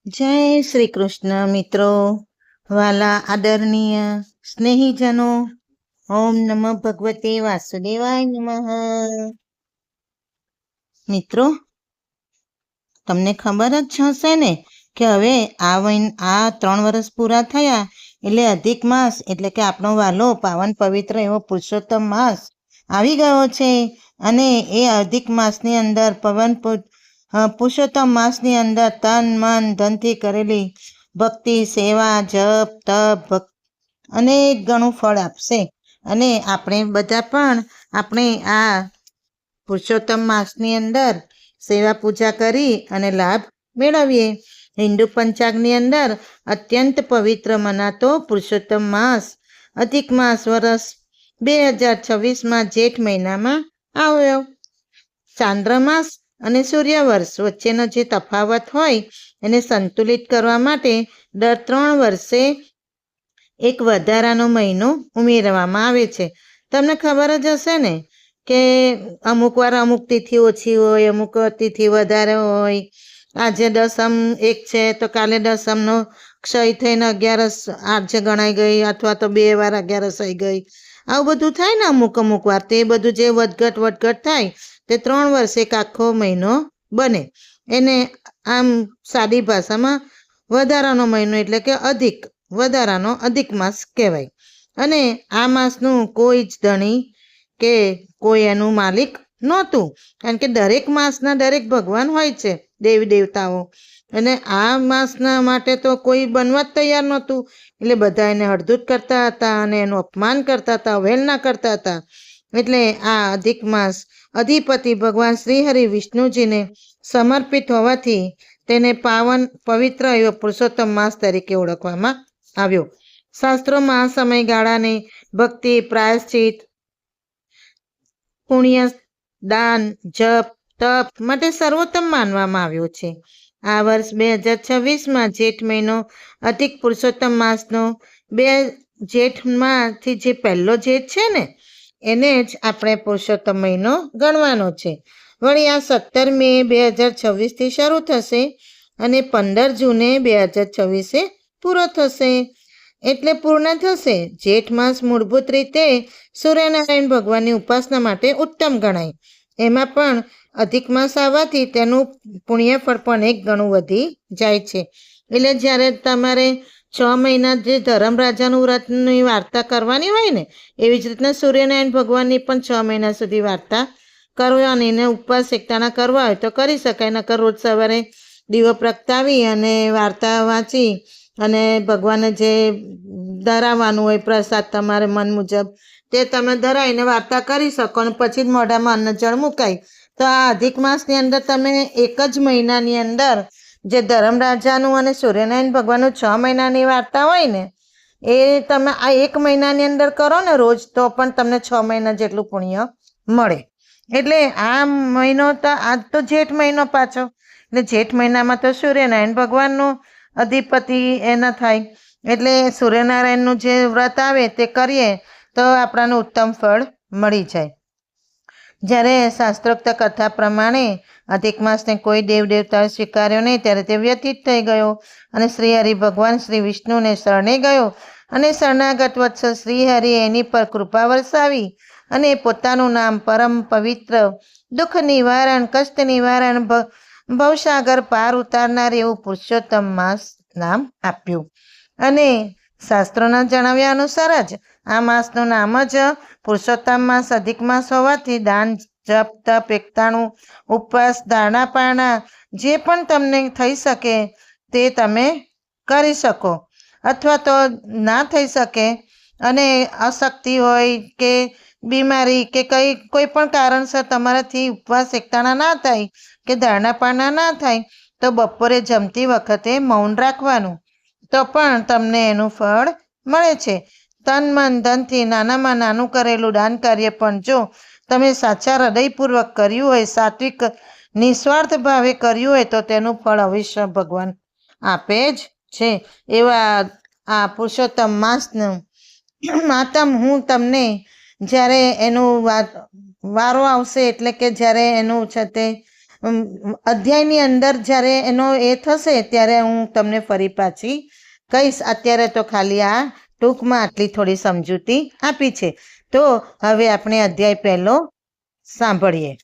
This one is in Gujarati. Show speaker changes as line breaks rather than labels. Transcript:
જય શ્રી કૃષ્ણ મિત્રો, વાલા આદરણીય સ્નેહીજનો, ઓમ નમઃ ભગવતે વાસુદેવાય નમઃ. મિત્રો, તમને ખબર જ હશે ને કે હવે આ 3 વર્ષ પૂરા થયા એટલે અધિક માસ એટલે કે આપણો વાલો પાવન પવિત્ર એવો પુરુષોત્તમ માસ આવી ગયો છે. અને એ અધિક માસની અંદર પુરુષોત્તમ માસની અંદર તન મન ધનથી કરેલી ભક્તિ સેવા જપ તપ અનેક ગણું ફળ આપશે. અને આપણે બધા પણ આપણે આ પુરુષોત્તમ માસની અંદર સેવા પૂજા કરી અને લાભ મેળવીએ. હિન્દુ પંચાંગની અંદર અત્યંત પવિત્ર મનાતો પુરુષોત્તમ માસ અધિક માસ વર્ષ 2026માં જેઠ મહિનામાં આવ્યો. ચાંદ્રમાસ અને સૂર્યવર્ષ વચ્ચેનો જે તફાવત હોય એને સંતુલિત કરવા માટે દર 3 વર્ષે એક વધારાનો મહિનો ઉમેરવામાં આવે છે. તમને ખબર જ હશે ને કે અમુક વાર અમુક તિથિ ઓછી હોય, અમુક તિથિ વધારે હોય. આજે દસમ એક છે તો કાલે દસમનો ક્ષય થઈને 11 આજે ગણાઈ ગઈ, અથવા તો 2 વાર 11 થઈ ગઈ. આવું બધું થાય ને અમુક વાર. તે બધું જે વધઘટ થાય તે 3 વર્ષે એક આખો મહિનો બને. એને આમ સાદી ભાષામાં વધારાનો મહિનો એટલે કે વધારાનો અધિક માસ કહેવાય. અને આ માસનું કોઈ જ ધણી કે કોઈ એનું માલિક નહોતું, કારણ કે દરેક માસના દરેક ભગવાન હોય છે, દેવી દેવતાઓ. અને આ માસના માટે તો કોઈ બનવા જ તૈયાર નહોતું. એટલે બધા એને હળધૂત કરતા હતા અને એનું અપમાન કરતા હતા, અવહેલના કરતા હતા. એટલે આ અધિક માસ અધિપતિ ભગવાન શ્રી હરિ વિષ્ણુજીને સમર્પિત હોવાથી તેને પાવન પવિત્ર એવો પુરુષોત્તમ માસ તરીકે ઓળખવામાં આવ્યો. શાસ્ત્રોમાં આ સમયગાળાને ભક્તિ, પ્રાયશ્ચિત, પુણ્ય, દાન, જપ તપ માટે સર્વોત્તમ માનવામાં આવ્યો છે. આ વર્ષ 2026માં જેઠ મહિનો અધિક પુરુષોત્તમ માસનો જેઠમાંથી જે પહેલો જેઠ છે ને એને જ આપણે પુરુષોત્તમ મહિનો ગણવાનો છે. વળી આ 17 મે 2026થી શરૂ થશે અને 15 જૂને 2026 પૂરો થશે. એટલે પૂર્ણ થશે. જેઠ માસ મૂળભૂત રીતે સૂર્યનારાયણ ભગવાનની ઉપાસના માટે ઉત્તમ ગણાય. એમાં પણ અધિક માસ આવવાથી તેનું પુણ્યફળ પણ 1 ગણું વધી જાય છે. એટલે જ્યારે તમારે 6 મહિના જે ધર્મરાજાનું વ્રતની વાર્તા કરવાની હોય ને, એવી જ રીતના સૂર્યનારાયણ ભગવાનની પણ 6 મહિના સુધી વાર્તા કરવાની. એને ઉપવાસ એકટાણા કરવા હોય તો કરી શકાય. નકર રોજ સવારે દીવો પ્રગટાવી અને વાર્તા વાંચી અને ભગવાનને જે ધરાવવાનું હોય પ્રસાદ તમારે મન મુજબ તે તમે ધરાવીને વાર્તા કરી શકો. અને પછી જ મોઢામાં અન્ન જળ મુકાય. તો આ અધિક માસની અંદર તમે એક જ મહિનાની અંદર જે ધર્મરાજાનું અને સૂર્યનારાયણ ભગવાનનું 6 મહિનાની વાર્તા હોય ને એ તમે આ 1 મહિનાની અંદર કરો ને રોજ, તો પણ તમને 6 મહિના જેટલું પુણ્ય મળે. એટલે આ મહિનો તો આજ તો જેઠ મહિનો પાછો, એટલે જેઠ મહિનામાં તો સૂર્યનારાયણ ભગવાનનો અધિપતિ એના થાય. એટલે સૂર્યનારાયણનું જે વ્રત આવે તે કરીએ તો આપણાને ઉત્તમ ફળ મળી જાય. જ્યારે શાસ્ત્રોક્ત કથા પ્રમાણે અધિક માસને કોઈ દેવ દેવતાએ સ્વીકાર્યો નહીં, ત્યારે તે વ્યતીત થઈ ગયો અને શ્રી હરિ ભગવાન શ્રી વિષ્ણુને શરણે ગયો. અને શરણાગત વત્સલ શ્રી હરિ એની પર કૃપા વરસાવી અને પોતાનું નામ પરમ પવિત્ર, દુઃખ નિવારણ, કષ્ટ નિવારણ, ભવસાગર પાર ઉતારનાર એવું પુરુષોત્તમ માસ નામ આપ્યું. અને શાસ્ત્રોના જણાવ્યા અનુસાર જ આ માસનું નામ જ પુરુષોત્તમ માસ અધિક માસ હોવાથી દાન, જપ તપ, એકટાણું, ઉપવાસ, દાણા પારણા જે પણ તમને થઈ શકે તે તમે કરી શકો. અથવા તો ના થઈ શકે અને અશક્તિ હોય કે બીમારી કે કોઈ પણ કારણસર તમારાથી ઉપવાસ એકટાણા ના થાય કે દાણા પારણા ના થાય તો બપોરે જમતી વખતે મૌન રાખવાનું, તો પણ તમને એનું ફળ મળે છે. તન મન ધનથી નાનામાં નાનું કરેલું દાન કાર્ય પણ જો તમે સાચા હૃદયપૂર્વક કર્યું હોય, સાત્વિક નિસ્વાર્થ ભાવે કર્યું હોય તો તેનું ફળ અવશ્ય ભગવાન આપે જ છે. એવા આ પુરુષોત્તમ માસનું માતમ હું તમને જ્યારે એનું વારો આવશે, એટલે કે જ્યારે એનું છે તે અધ્યાયની અંદર જ્યારે એનો એ થશે ત્યારે હું તમને ફરી પાછી કહીશ. અત્યારે તો ખાલી આ ટૂંકમાં આટલી થોડી સમજૂતી આપી છે. તો હવે આપણે અધ્યાય પહેલો સાંભળીએ.